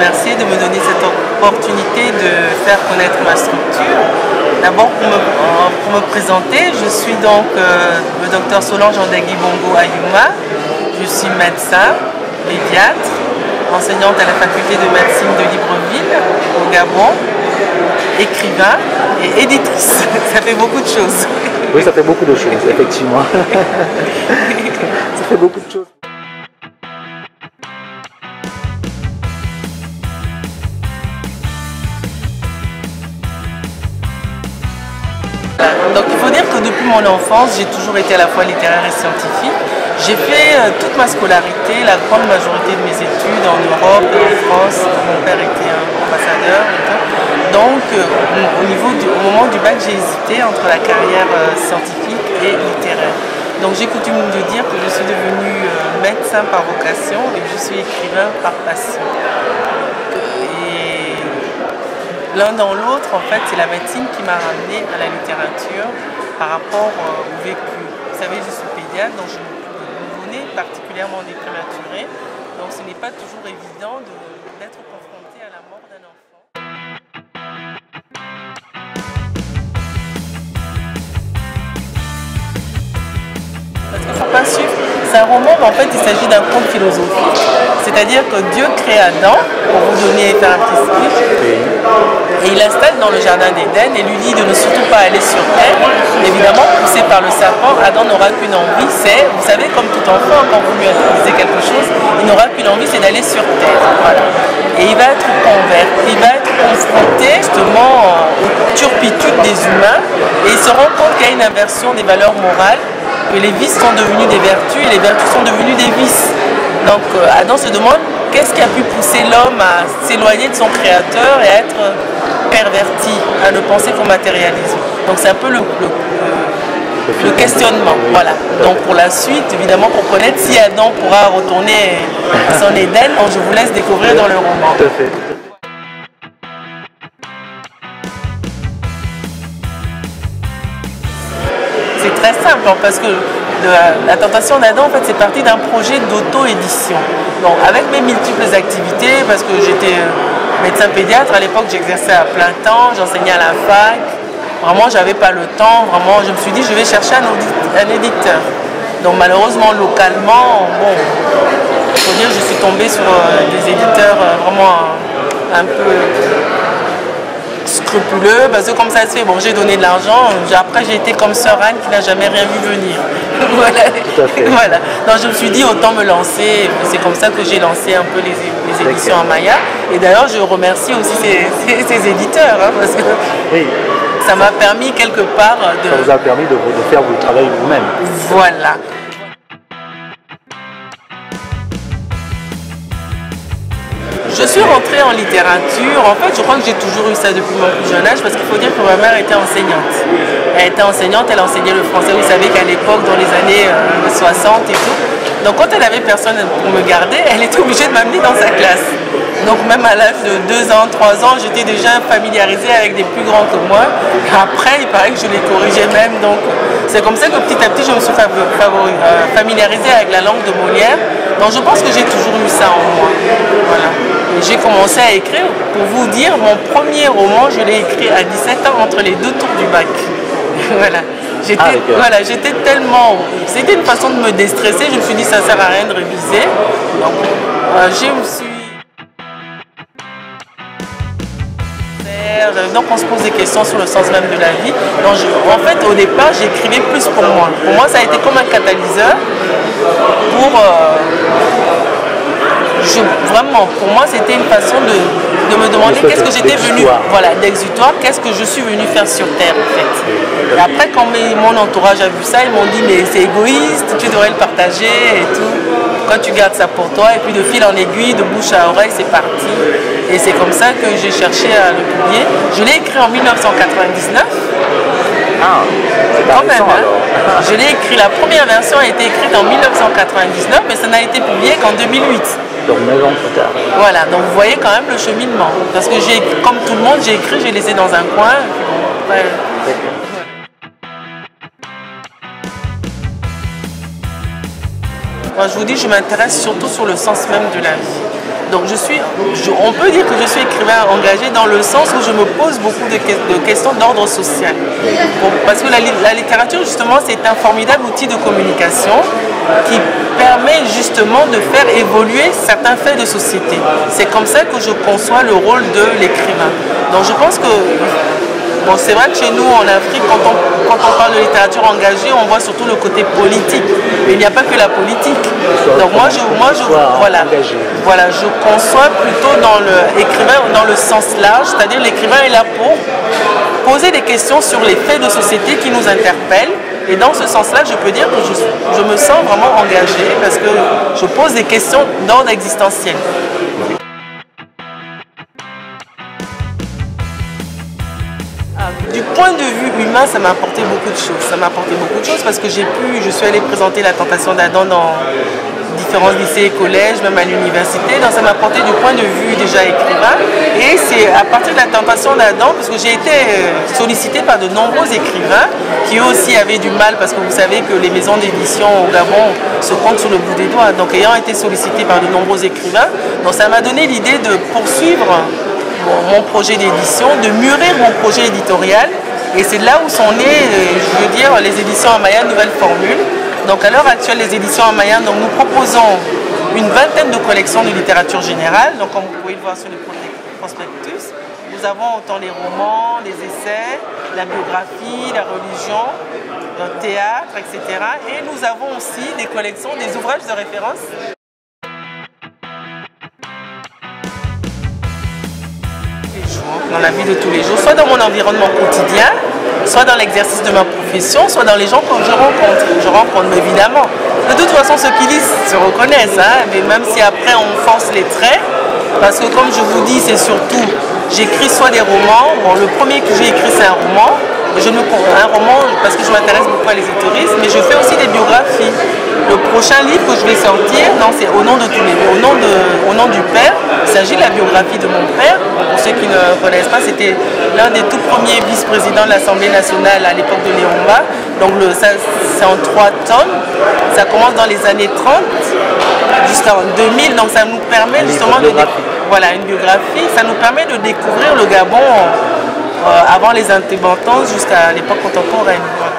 remercier de me donner cette opportunité de faire connaître ma structure. D'abord, pour me présenter, je suis donc le docteur Solange Andegui Bongo Ayuma. Je suis médecin, pédiatre, enseignante à la faculté de médecine de Libreville, au Gabon, écrivain et éditrice. Ça fait beaucoup de choses. Oui, ça fait beaucoup de choses, effectivement. Ça fait beaucoup de choses. Donc il faut dire que depuis mon enfance, j'ai toujours été à la fois littéraire et scientifique. J'ai fait toute ma scolarité, la grande majorité de mes études en Europe et en France. Mon père était ambassadeur et tout. Donc au moment du bac, j'ai hésité entre la carrière scientifique et littéraire. Donc j'ai coutume de dire que je suis devenue médecin par vocation et que je suis écrivain par passion. L'un dans l'autre, en fait, c'est la médecine qui m'a ramené à la littérature par rapport au vécu. Vous savez, je suis pédiatre, donc je m'occupe de nouveau-nés, particulièrement des prématurés. Donc ce n'est pas toujours évident d'être confronté à la mort d'un enfant. Parce qu'il ne faut pas suivre. C'est un roman, mais en fait, il s'agit d'un conte philosophique. C'est-à-dire que Dieu crée Adam, pour vous donner un petit speech, et il l'installe dans le jardin d'Éden et lui dit de ne surtout pas aller sur terre. Évidemment, poussé par le serpent, Adam n'aura qu'une envie, c'est, vous savez, comme tout enfant, quand vous lui introduisez quelque chose, il n'aura qu'une envie, c'est d'aller sur terre. Voilà. Et il va être converti, il va être confronté justement aux turpitudes des humains et il se rend compte qu'il y a une inversion des valeurs morales, que les vices sont devenus des vertus et les vertus sont devenues des vices. Donc Adam se demande qu'est-ce qui a pu pousser l'homme à s'éloigner de son créateur et à être perverti, à ne penser qu'au matérialisme. Donc c'est un peu le questionnement. Voilà. Donc pour la suite, évidemment, pour connaître si Adam pourra retourner à son Éden, je vous laisse découvrir dans le roman. Tout à fait. C'est très simple parce que la tentation d'Adam, en fait, c'est parti d'un projet d'auto-édition. Donc, avec mes multiples activités, parce que j'étais médecin pédiatre, à l'époque, j'exerçais à plein temps, j'enseignais à la fac. Vraiment, j'avais pas le temps. Vraiment, je me suis dit, je vais chercher un éditeur. Donc, malheureusement, localement, bon, il faut dire, je suis tombée sur des éditeurs vraiment un peu scrupuleux, parce que comme ça se fait, bon, j'ai donné de l'argent, après j'ai été comme Sœur Anne qui n'a jamais rien vu venir. Voilà. Tout à fait. Voilà. Donc je me suis dit autant me lancer, c'est comme ça que j'ai lancé un peu les éditions Amaya. Et d'ailleurs je remercie aussi ces éditeurs, hein, parce que oui, ça m'a permis quelque part de... Ça vous a permis de faire votre travail vous-même. Voilà. Je suis rentrée en littérature, en fait je crois que j'ai toujours eu ça depuis mon plus jeune âge parce qu'il faut dire que ma mère était enseignante. Elle était enseignante, elle enseignait le français, vous savez qu'à l'époque, dans les années 60 et tout, donc quand elle avait personne pour me garder, elle était obligée de m'amener dans sa classe. Donc même à l'âge de 2 ans, 3 ans, j'étais déjà familiarisée avec des plus grands que moi. Après, il paraît que je les corrigeais même, donc c'est comme ça que petit à petit je me suis familiarisée avec la langue de Molière. Donc je pense que j'ai toujours eu ça en moi. Voilà. J'ai commencé à écrire, pour vous dire, mon premier roman, je l'ai écrit à 17 ans entre les 2 tours du bac. Voilà. J'étais tellement... C'était une façon de me déstresser, je me suis dit ça ne sert à rien de réviser. Donc, donc on se pose des questions sur le sens même de la vie. Donc en fait, au départ, j'écrivais plus pour moi. Pour moi, ça a été comme un catalyseur pour... Vraiment, pour moi, c'était une façon de me demander qu'est-ce que j'étais venu, voilà, d'exutoire, qu'est-ce que je suis venu faire sur Terre, en fait. Et après, quand mon entourage a vu ça, ils m'ont dit, mais c'est égoïste, tu devrais le partager et tout. Pourquoi tu gardes ça pour toi? Et puis, de fil en aiguille, de bouche à oreille, c'est parti. Et c'est comme ça que j'ai cherché à le publier. Je l'ai écrit en 1999. Ah, quand même, hein. Je l'ai écrit, la première version a été écrite en 1999, mais ça n'a été publié qu'en 2008. Donc 9 ans plus tard. Voilà, donc vous voyez quand même le cheminement. Parce que comme tout le monde, j'ai écrit, j'ai laissé dans un coin. Moi, je vous dis, je m'intéresse surtout sur le sens même de la vie. Donc on peut dire que je suis écrivain engagé dans le sens où je me pose beaucoup de questions d'ordre social. Bon, parce que la littérature, justement, c'est un formidable outil de communication qui permet justement de faire évoluer certains faits de société. C'est comme ça que je conçois le rôle de l'écrivain. Donc je pense que, bon, c'est vrai que chez nous en Afrique, quand on parle de littérature engagée, on voit surtout le côté politique. Mais il n'y a pas que la politique. Donc moi, je conçois plutôt dans l'écrivain dans le sens large, c'est-à-dire l'écrivain est là pour poser des questions sur les faits de société qui nous interpellent. Et dans ce sens-là, je peux dire que je me sens vraiment engagée parce que je pose des questions d'ordre existentiel. Du point de vue humain, ça m'a apporté beaucoup de choses. Ça m'a apporté beaucoup de choses parce que je suis allée présenter La Tentation d'Adam dans différents lycées et collèges, même à l'université. Donc ça m'a apporté du point de vue déjà écrivain. Et c'est à partir de La Tentation d'Adam, parce que j'ai été sollicitée par de nombreux écrivains qui eux aussi avaient du mal, parce que vous savez que les maisons d'édition au Gabon se comptent sur le bout des doigts. Donc ayant été sollicitée par de nombreux écrivains, donc ça m'a donné l'idée de poursuivre mon projet d'édition, de mûrir mon projet éditorial. Et c'est là où sont nées, je veux dire, les éditions Amaya Nouvelle Formule. Donc à l'heure actuelle, les éditions Amaya, donc nous proposons une vingtaine de collections de littérature générale. Donc comme vous pouvez le voir sur le prospectus, nous avons autant les romans, les essais, la biographie, la religion, le théâtre, etc. Et nous avons aussi des collections, des ouvrages de référence. Dans la vie de tous les jours, soit dans mon environnement quotidien, soit dans l'exercice de ma profession, soit dans les gens que je rencontre. Je rencontre évidemment. De toute façon, ceux qui lisent se reconnaissent, hein, mais même si après on force les traits, parce que comme je vous dis, c'est surtout, j'écris soit des romans, bon, le premier que j'ai écrit c'est un roman, un roman parce que je m'intéresse beaucoup à l'ésotérisme, mais je fais aussi des biographies. Le prochain livre que je vais sortir, c'est Au nom de tous les au nom du Père. Il s'agit de la biographie de mon père. Pour ceux qui ne connaissent pas, c'était l'un des tout premiers vice-présidents de l'Assemblée nationale à l'époque de Léomba. Donc c'est en 3 tomes. Ça commence dans les années 30 jusqu'en 2000. Donc ça nous permet justement de voilà, une biographie. Ça nous permet de découvrir le Gabon avant les indépendances jusqu'à l'époque contemporaine. Voilà.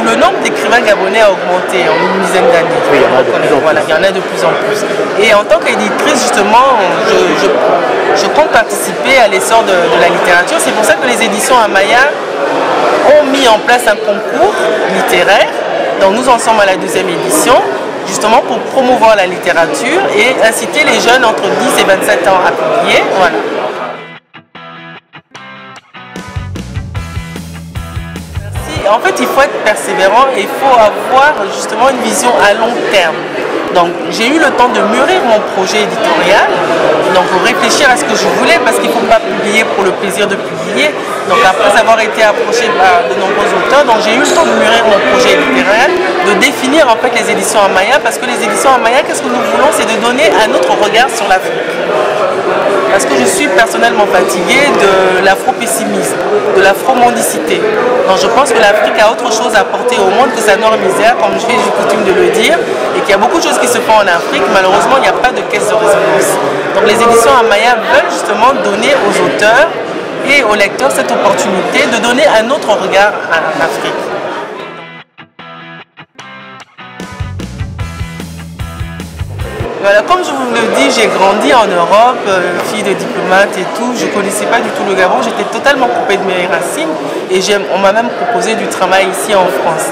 Le nombre d'écrivains gabonais a augmenté en une dizaine d'années. Oui, il y en a de plus en plus. Voilà, il y en a de plus en plus. Et en tant qu'éditrice, justement, je compte participer à l'essor de la littérature. C'est pour ça que les éditions Amaya ont mis en place un concours littéraire. Donc nous en sommes à la 2e édition, justement pour promouvoir la littérature et inciter les jeunes entre 10 et 27 ans à publier. Voilà. En fait, il faut être persévérant et il faut avoir justement une vision à long terme. Donc, j'ai eu le temps de mûrir mon projet éditorial, donc réfléchir à ce que je voulais, parce qu'il ne faut pas publier pour le plaisir de publier. Donc, après avoir été approché par de nombreux auteurs, donc j'ai eu le temps de mûrir mon projet éditorial, de définir en fait les éditions Amaya, parce que les éditions Amaya, qu'est-ce que nous voulons, c'est de donner un autre regard sur l'Afrique. Parce que je suis personnellement fatiguée de l'afro-pessimisme, de l'afro-mondicité. Donc je pense que l'Afrique a autre chose à apporter au monde que sa nord-misère, comme j'ai coutume de le dire, et qu'il y a beaucoup de choses qui se font en Afrique. Malheureusement, il n'y a pas de caisse de résonance. Donc les éditions Amaya veulent justement donner aux auteurs et aux lecteurs cette opportunité de donner un autre regard à l'Afrique. Voilà, comme je vous le dis, j'ai grandi en Europe, fille de diplomate et tout. Je ne connaissais pas du tout le Gabon, j'étais totalement coupée de mes racines et on m'a même proposé du travail ici en France.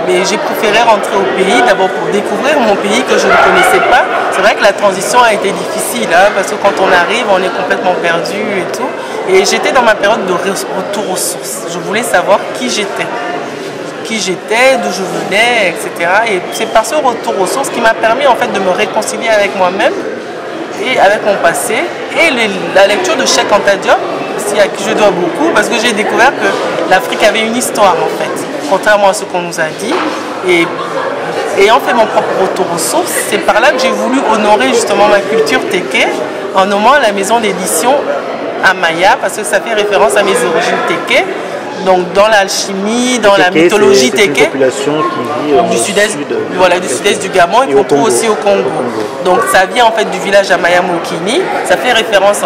Mais j'ai préféré rentrer au pays, d'abord pour découvrir mon pays que je ne connaissais pas. C'est vrai que la transition a été difficile, hein, parce que quand on arrive, on est complètement perdu et tout. Et j'étais dans ma période de retour aux sources. Je voulais savoir qui j'étais, d'où je venais, etc. Et c'est par ce retour aux sources qui m'a permis en fait de me réconcilier avec moi-même et avec mon passé. Et la lecture de Cheikh Anta Diop, aussi à qui je dois beaucoup, parce que j'ai découvert que l'Afrique avait une histoire en fait, contrairement à ce qu'on nous a dit. Et ayant fait mon propre retour aux sources, c'est par là que j'ai voulu honorer justement ma culture téké en nommant la maison d'édition Amaya, parce que ça fait référence à mes origines téké. Donc dans l'alchimie, dans la mythologie Téké, c'est une population qui vit du sud-est, voilà, du sud-est du Gabon et qu'on trouve aussi au Congo. Donc ça vient en fait du village Amaya Mokini. Ça fait référence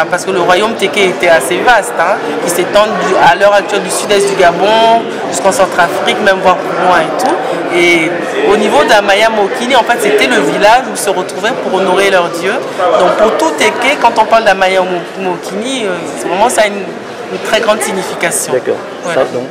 parce que le royaume Téké était assez vaste, hein, qui s'étend à l'heure actuelle du sud-est du Gabon jusqu'en Centrafrique, même voire plus loin et tout. Et au niveau d'Amaya Mokini, en fait, c'était le village où ils se retrouvaient pour honorer leur dieu. Donc pour tout Téké, quand on parle d'Amaya Mokini, vraiment ça a une très grande signification. D'accord. Voilà. Ça, donc.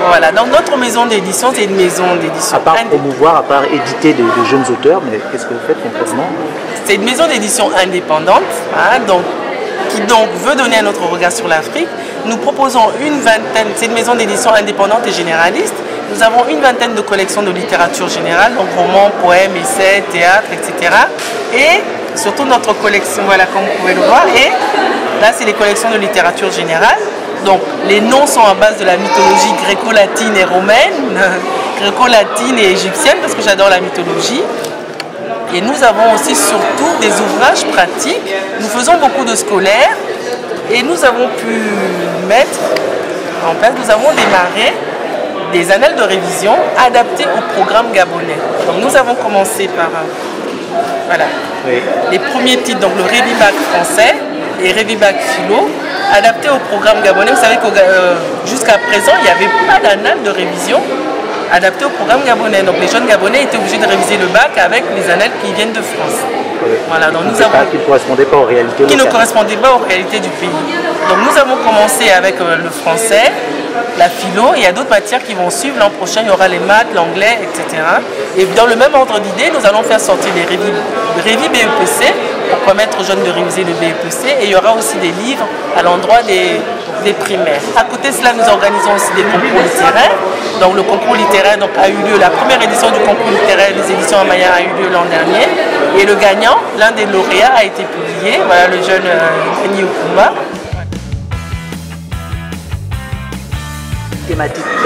Voilà, donc notre maison d'édition, c'est une maison d'édition. À part promouvoir, à part éditer de jeunes auteurs, mais qu'est-ce que vous faites concrètement? C'est une maison d'édition indépendante, hein, qui veut donner un autre regard sur l'Afrique. Nous proposons une vingtaine, c'est une maison d'édition indépendante et généraliste. Nous avons une vingtaine de collections de littérature générale, donc romans, poèmes, essais, théâtre, etc. Et surtout notre collection, voilà, comme vous pouvez le voir. Et là, c'est les collections de littérature générale. Donc les noms sont à base de la mythologie gréco-latine et romaine, gréco-latine et égyptienne, parce que j'adore la mythologie. Et nous avons aussi surtout des ouvrages pratiques. Nous faisons beaucoup de scolaires et nous avons pu mettre en place, nous avons démarré des annales de révision adaptés au programme gabonais. Donc nous avons commencé par voilà, les premiers titres, donc le Révibac français et Révibac philo, adaptés au programme gabonais. Vous savez que jusqu'à présent, il n'y avait pas d'annales de révision adapté au programme gabonais. Donc les jeunes Gabonais étaient obligés de réviser le bac avec les annales qui viennent de France. Voilà, donc nous avons... Qui ne correspondaient pas aux réalités locales. Qui ne correspondaient pas aux réalités du pays. Donc nous avons commencé avec le français, la philo, et il y a d'autres matières qui vont suivre. L'an prochain, il y aura les maths, l'anglais, etc. Et dans le même ordre d'idée, nous allons faire sortir les révis BEPC pour permettre aux jeunes de réviser le BEPC. Et il y aura aussi des livres à l'endroit des primaires. À côté de cela, nous organisons aussi des concours littéraires. Donc le concours littéraire a eu lieu, la première édition du concours littéraire des éditions Amaya a eu lieu l'an dernier. Et le gagnant, l'un des lauréats, a été publié. Voilà le jeune Denis Okumba. Il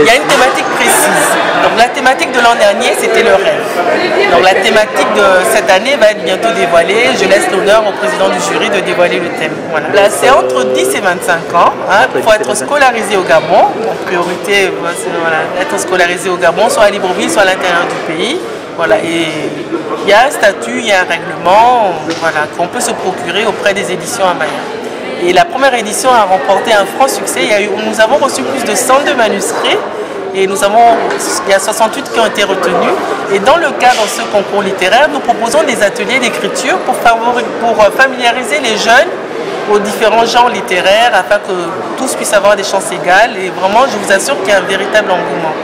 y a une thématique précise. Donc la thématique de l'an dernier, c'était le rêve. Donc la thématique de cette année va être bientôt dévoilée. Je laisse l'honneur au président du jury de dévoiler le thème. Voilà. Là, c'est entre 10 et 25 ans. Il faut être scolarisé au Gabon. En priorité, voilà, être scolarisé au Gabon, soit à Libreville, soit à l'intérieur du pays. Voilà. Et il y a un statut, il y a un règlement, voilà, qu'on peut se procurer auprès des éditions Amaya. Et la première édition a remporté un franc succès. Nous avons reçu plus de 102 manuscrits et il y a 68 qui ont été retenus. Et dans le cadre de ce concours littéraire, nous proposons des ateliers d'écriture pour familiariser les jeunes aux différents genres littéraires afin que tous puissent avoir des chances égales. Et vraiment, je vous assure qu'il y a un véritable engouement.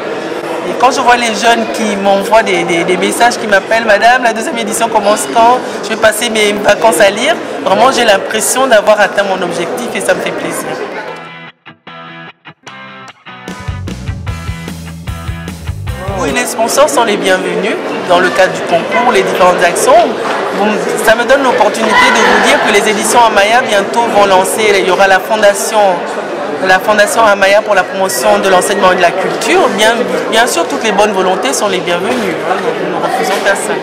Et quand je vois les jeunes qui m'envoient des messages, qui m'appellent « Madame, la deuxième édition commence quand? Je vais passer mes vacances à lire », vraiment j'ai l'impression d'avoir atteint mon objectif et ça me fait plaisir. Oui, les sponsors sont les bienvenus dans le cadre du concours, les différentes actions. Ça me donne l'opportunité de vous dire que les éditions Amaya bientôt vont lancer, il y aura la fondation Amaya pour la promotion de l'enseignement et de la culture. Bien sûr, toutes les bonnes volontés sont les bienvenues. Hein, donc nous ne refusons personne.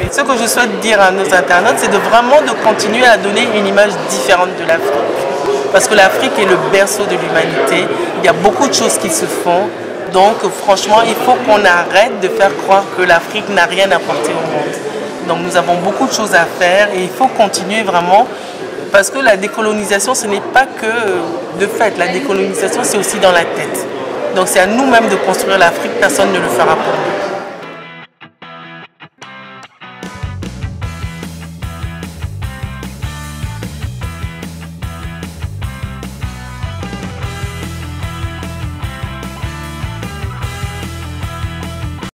Et ce que je souhaite dire à nos internautes, c'est vraiment de continuer à donner une image différente de l'Afrique. Parce que l'Afrique est le berceau de l'humanité. Il y a beaucoup de choses qui se font. Donc franchement, il faut qu'on arrête de faire croire que l'Afrique n'a rien apporté au monde. Donc nous avons beaucoup de choses à faire et il faut continuer vraiment parce que la décolonisation, ce n'est pas que de fait. La décolonisation, c'est aussi dans la tête. Donc c'est à nous-mêmes de construire l'Afrique, personne ne le fera pour nous.